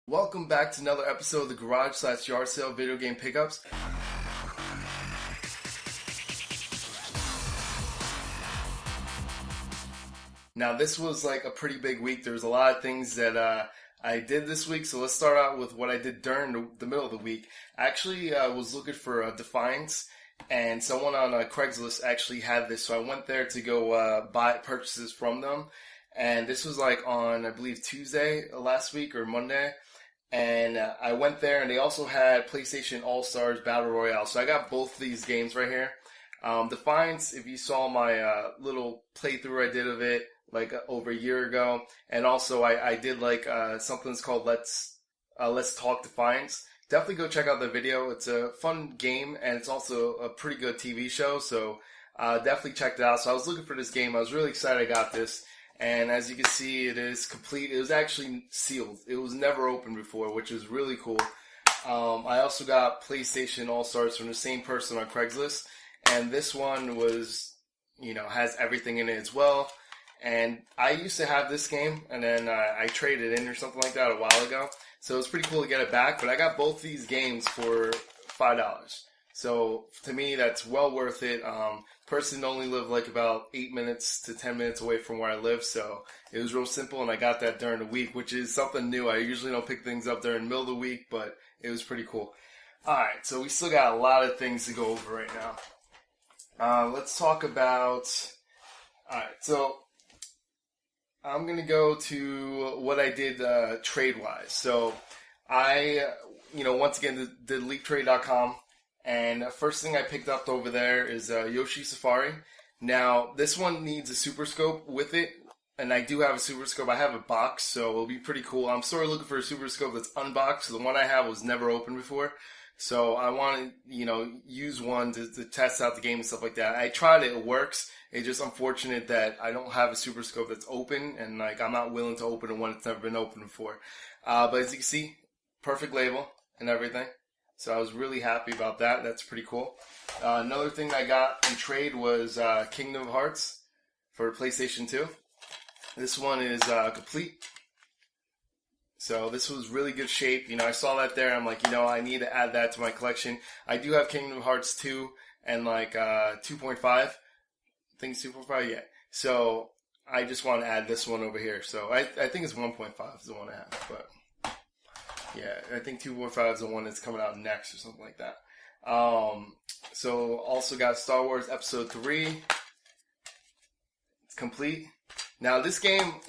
Welcome back to another episode of the Garage/Yard Sale Video Game Pickups. Now, this was like a pretty big week. There was a lot of things that I did this week, so let's start out with what I did during the middle of the week. I actually was looking for Defiance, and someone on Craigslist actually had this, so I went there to go buy purchases from them. And this was like on, I believe, Tuesday last week or Monday. And I went there, and they also had PlayStation All-Stars Battle Royale. So I got both these games right here. Defiance, if you saw my little playthrough I did of it, like over a year ago, and also I did like something that's called Let's Talk Defiance. Definitely go check out the video. It's a fun game, and it's also a pretty good TV show. So definitely check it out. So I was looking for this game. I was really excited I got this. And as you can see, it is complete. It was actually sealed. It was never opened before, which is really cool. I also got PlayStation All-Stars from the same person on Craigslist. And this one was, has everything in it as well. And I used to have this game, and then I traded in or something like that a while ago. So it's pretty cool to get it back. But I got both these games for $5. So to me, that's well worth it. Person only lived like about 8 minutes to 10 minutes away from where I live, so it was real simple, and I got that during the week, which is something new. I usually don't pick things up during the middle of the week, but it was pretty cool. Alright, so we still got a lot of things to go over right now. Let's talk about... Alright, so I'm going to go to what I did trade-wise. So I, once again, did LeapTrade.com. And the first thing I picked up over there is Yoshi Safari. Now, this one needs a Super Scope with it, and I do have a Super Scope. I have a box, so it'll be pretty cool. I'm sort of looking for a Super Scope that's unboxed. The one I have was never opened before, so I want to, use one to test out the game and stuff like that. I tried it; it works. It's just unfortunate that I don't have a Super Scope that's open, and like I'm not willing to open one that's never been opened before. But as you can see, perfect label and everything. So I was really happy about that. That's pretty cool. Another thing I got in trade was Kingdom Hearts for PlayStation 2. This one is complete. So this was really good shape. I saw that there. I'm like, I need to add that to my collection. I do have Kingdom Hearts 2 and like 2.5. I think it's 2.5, yeah. So I just want to add this one over here. So I think it's 1.5 is the one I have, but... yeah, I think 2.5 is the one that's coming out next or something like that. So also got Star Wars Episode 3. It's complete. Now this game,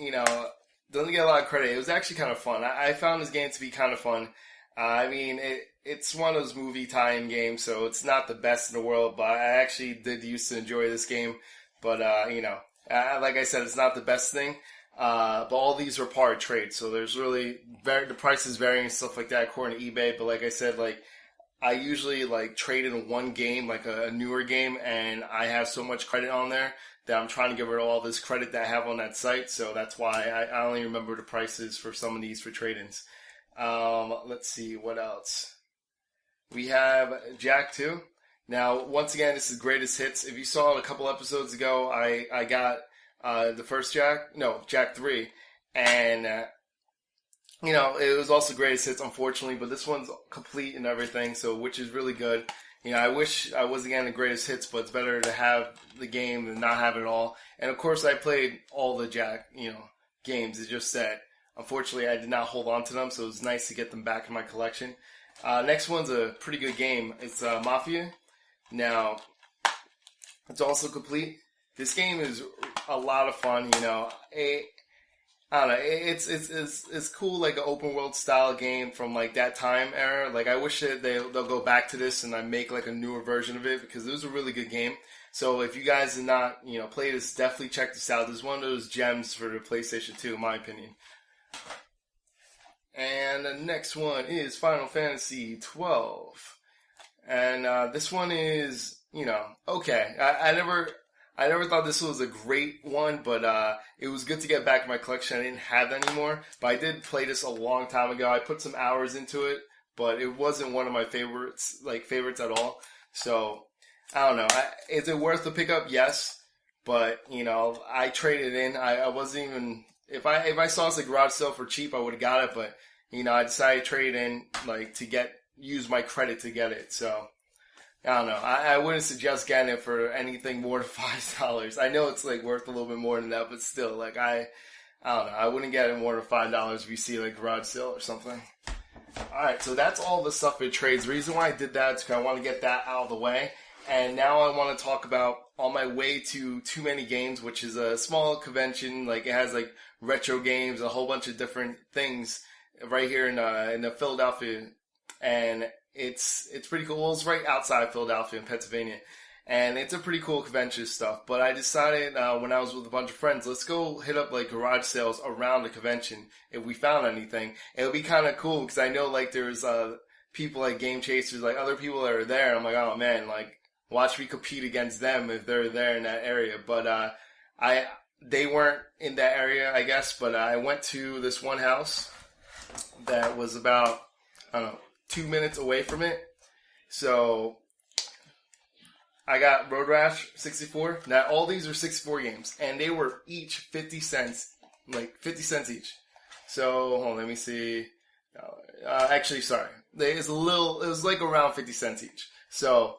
doesn't get a lot of credit. It was actually kind of fun. I found this game to be kind of fun. It's one of those movie tie-in games, so it's not the best in the world, but I actually did used to enjoy this game. But, like I said, it's not the best thing. But all these are part of trade, so there's really the prices varying and stuff like that according to eBay. But like I said, I usually trade in one game, like a newer game, and I have so much credit on there that I'm trying to get rid of all this credit that I have on that site. So that's why I only remember the prices for some of these for trade-ins. Let's see what else. We have Jack 2. Now, once again, this is greatest hits. If you saw it a couple episodes ago, I got the first Jack 3, and it was also greatest hits, unfortunately, but this one's complete and everything, so which is really good. I wish I was again the greatest hits, but it's better to have the game than not have it all. And of course, I played all the Jack games. It's just that unfortunately I did not hold on to them, so it was nice to get them back in my collection. Next one's a pretty good game. It's Mafia. Now, it's also complete. This game is a lot of fun, I don't know, it's cool, like an open world style game from like that time era. Like I wish that they'll go back to this and I make like a newer version of it, because it was a really good game. So if you guys did not, play this, definitely check this out. This is one of those gems for the PlayStation 2, in my opinion. And the next one is Final Fantasy 12. And this one is, okay. I never thought this was a great one, but it was good to get back in my collection. I didn't have that anymore, but I did play this a long time ago. I put some hours into it, but it wasn't one of my favorites at all. So, I don't know. Is it worth the pickup? Yes, but, I traded in. I wasn't even... If I saw this at garage sale for cheap, I would have got it, but, I decided to trade in, like, to use my credit to get it. So, I don't know. I wouldn't suggest getting it for anything more than $5. I know it's, like, worth a little bit more than that, but still, like, I don't know. I wouldn't get it more than $5 if you see, like, garage sale or something. Alright, so that's all the stuff it trades. The reason why I did that is because I want to get that out of the way. And now I want to talk about on my way to Too Many Games, which is a small convention. Like, it has, like, retro games, a whole bunch of different things right here in the Philadelphia. And it's pretty cool. Well, it's right outside Philadelphia in Pennsylvania. And it's a pretty cool convention stuff. But I decided when I was with a bunch of friends, let's go hit up like garage sales around the convention if we found anything. It would be kind of cool because I know like there's people like Game Chasers, like other people that are there. And I'm like, oh man, like watch me compete against them if they're there in that area. But they weren't in that area, I guess. But I went to this one house that was about, I don't know, 2 minutes away from it. So I got Road Rash 64. Now, all these are 64 games, and they were each 50 cents, like 50 cents each. So, hold on, let me see. Actually, sorry. It was like around 50 cents each. So,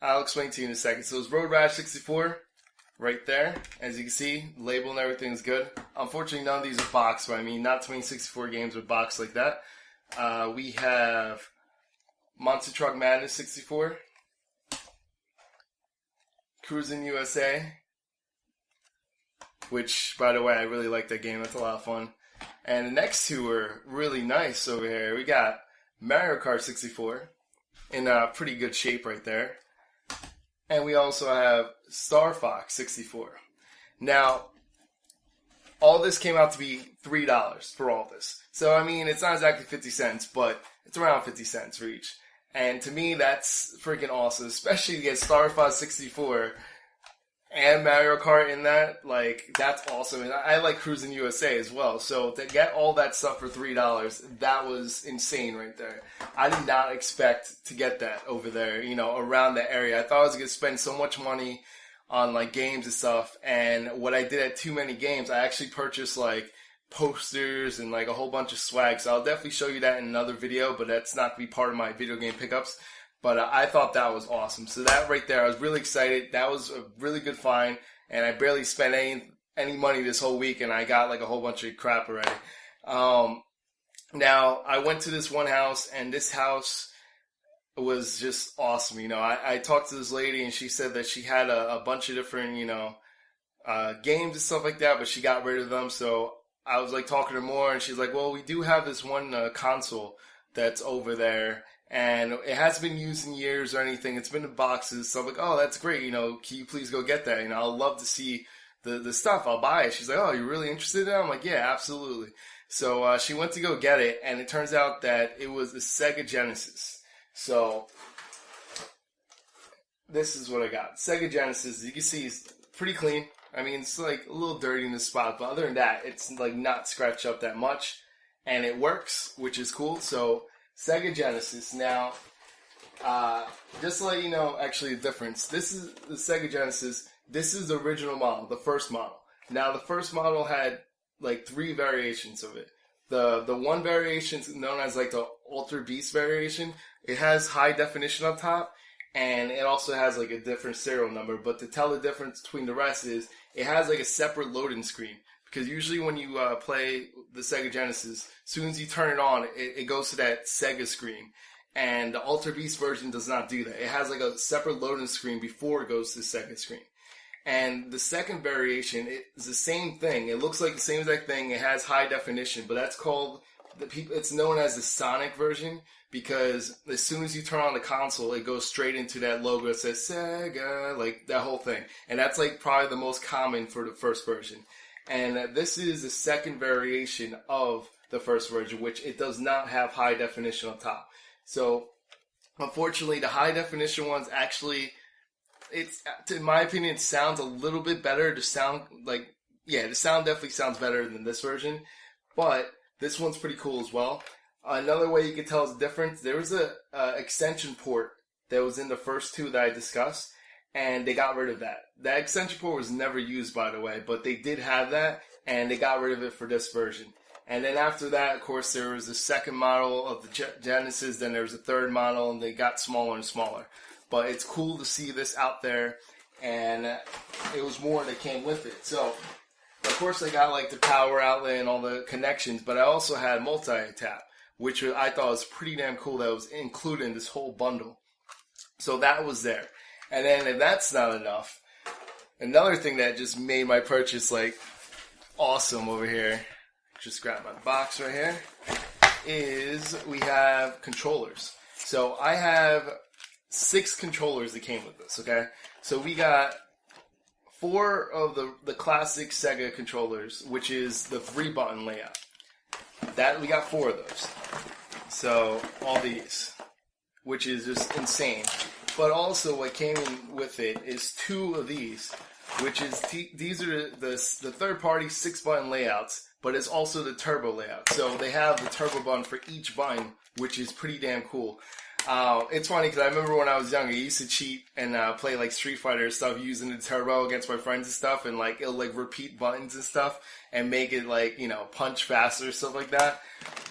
I'll explain to you in a second. So, it's Road Rash 64 right there. As you can see, label and everything's good. Unfortunately, none of these are boxed, but I mean, not too many 64 games are boxed like that. We have Monster Truck Madness 64. Cruising USA, which, by the way, I really like that game. That's a lot of fun. And the next two are really nice over here. We got Mario Kart 64 in pretty good shape right there. And we also have Star Fox 64. Now, all this came out to be $3 for all this. So, I mean, it's not exactly 50 cents, but it's around 50 cents for each. And to me, that's freaking awesome, especially to get Star Fox 64 and Mario Kart in that. Like, that's awesome. And I like Cruising USA as well. So to get all that stuff for $3, that was insane right there. I did not expect to get that over there, around the area. I thought I was going to spend so much money on, like, games and stuff. And what I did at Too Many Games, I actually purchased, like, posters and like a whole bunch of swag. So I'll definitely show you that in another video, but that's not going to be part of my video game pickups. But I thought that was awesome. So that right there, I was really excited. That was a really good find, and I barely spent any money this whole week, and I got like a whole bunch of crap already. Now, I went to this one house, and this house was just awesome. I talked to this lady, and she said that she had a bunch of different, games and stuff like that, but she got rid of them. So I was like talking to her more, and she's like, well, we do have this one console that's over there, and it hasn't been used in years or anything. It's been in boxes. So I'm like, oh, that's great. Can you please go get that? I'll love to see the stuff. I'll buy it. She's like, oh, you're really interested in it? I'm like, yeah, absolutely. So she went to go get it, and it turns out that it was a Sega Genesis. So this is what I got. Sega Genesis, you can see, it's pretty clean. I mean, it's like a little dirty in the spot, but other than that, it's like not scratched up that much, and it works, which is cool. So Sega Genesis. Now, just to let you know, actually, the difference. This is the Sega Genesis. This is the original model, the first model. Now, the first model had like 3 variations of it. The one variation is known as like the Ultra Beast variation. It has high definition up top, and it also has like a different serial number. But to tell the difference between the rest is it has like a separate loading screen. Because usually when you play the Sega Genesis, as soon as you turn it on, it goes to that Sega screen. And the Ultra Beast version does not do that. It has like a separate loading screen before it goes to the Sega screen. And the second variation is the same thing. It looks like the same exact thing. It has high definition, but that's called it's known as the Sonic version, because as soon as you turn on the console, it goes straight into that logo that says Sega, like that whole thing. And that's like probably the most common for the first version. And this is the second variation of the first version, which it does not have high definition on top. So, unfortunately, the high definition ones actually, in my opinion, it sounds a little bit better. The sound definitely sounds better than this version. But this one's pretty cool as well. Another way you can tell the difference, there was a extension port that was in the first two that I discussed, and they got rid of that. That extension port was never used, by the way, but they did have that, and they got rid of it for this version. And then after that, of course, there was the second model of the Genesis. Then there was a third model, and they got smaller and smaller. But it's cool to see this out there, and it was more that came with it. So, of course, I got like the power outlet and all the connections, but I also had multi-tap, which I thought was pretty damn cool that was included in this whole bundle. So that was there. And then if that's not enough, another thing that just made my purchase like awesome over here, just grab my box right here, is we have controllers. So I have 6 controllers that came with this, okay? So we got 4 of the classic Sega controllers, which is the 3-button layout. That we got 4 of those. So all these, which is just insane. But also what came in with it is 2 of these, which is these are the third-party 6-button layouts, but it's also the turbo layout. So they have the turbo button for each button, which is pretty damn cool. It's funny because I remember when I was younger, I used to cheat and play like Street Fighter stuff using the turbo against my friends and stuff, and like it'll like repeat buttons and stuff and make it like, you know, punch faster, stuff like that.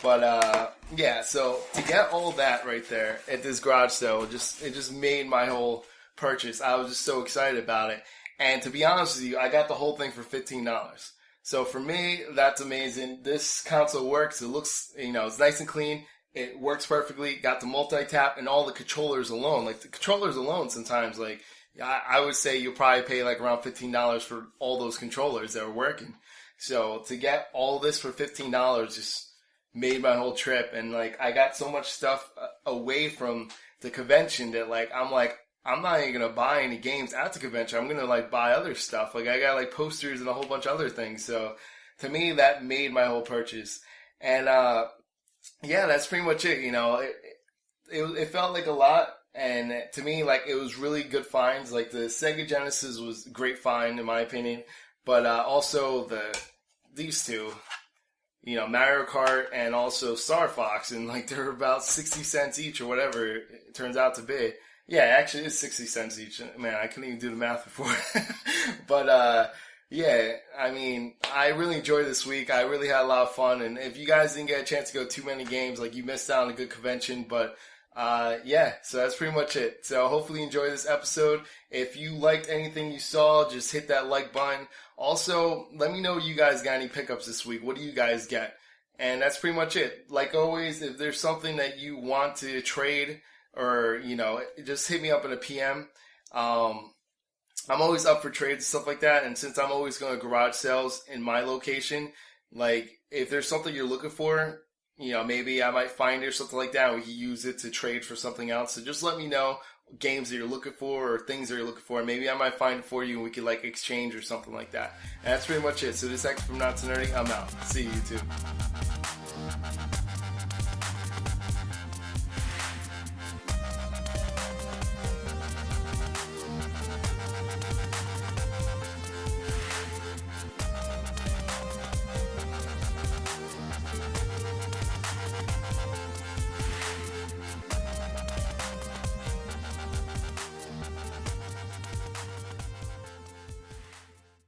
But yeah, so to get all that right there at this garage sale, it just made my whole purchase. I was just so excited about it. And to be honest with you, I got the whole thing for $15. So for me, that's amazing. This console works. It looks, you know, it's nice and clean. It works perfectly. Got the multi-tap and all the controllers alone. Like the controllers alone, sometimes, like I would say you'll probably pay like around $15 for all those controllers that are working. So to get all this for $15 just made my whole trip. And like I got so much stuff away from the convention that like I'm not even gonna buy any games at the convention. I'm gonna like buy other stuff. Like I got like posters and a whole bunch of other things. So to me, that made my whole purchase. And yeah, that's pretty much it. You know, it felt like a lot, and to me, like it was really good finds. Like the Sega Genesis was a great find in my opinion, but also these two, you know, Mario Kart and also Star Fox, and like they're about 60 cents each or whatever it turns out to be. Yeah, actually it's 60 cents each. Man, I couldn't even do the math before. But yeah, I mean, I really enjoyed this week. I really had a lot of fun. And if you guys didn't get a chance to go too many games, like you missed out on a good convention. But yeah, so that's pretty much it. So hopefully you enjoyed this episode. If you liked anything you saw, just hit that like button. Also, let me know you guys got any pickups this week. What do you guys get? And that's pretty much it. Like always, if there's something that you want to trade or, you know, just hit me up in a PM. I'm always up for trades and stuff like that, and since I'm always going to garage sales in my location, like, if there's something you're looking for, you know, maybe I might find it or something like that, and we can use it to trade for something else. So just let me know games that you're looking for or things that you're looking for, and maybe I might find it for you and we could, like, exchange or something like that. And that's pretty much it. So this is Hector from Not So Nerdy. I'm out. See you, YouTube.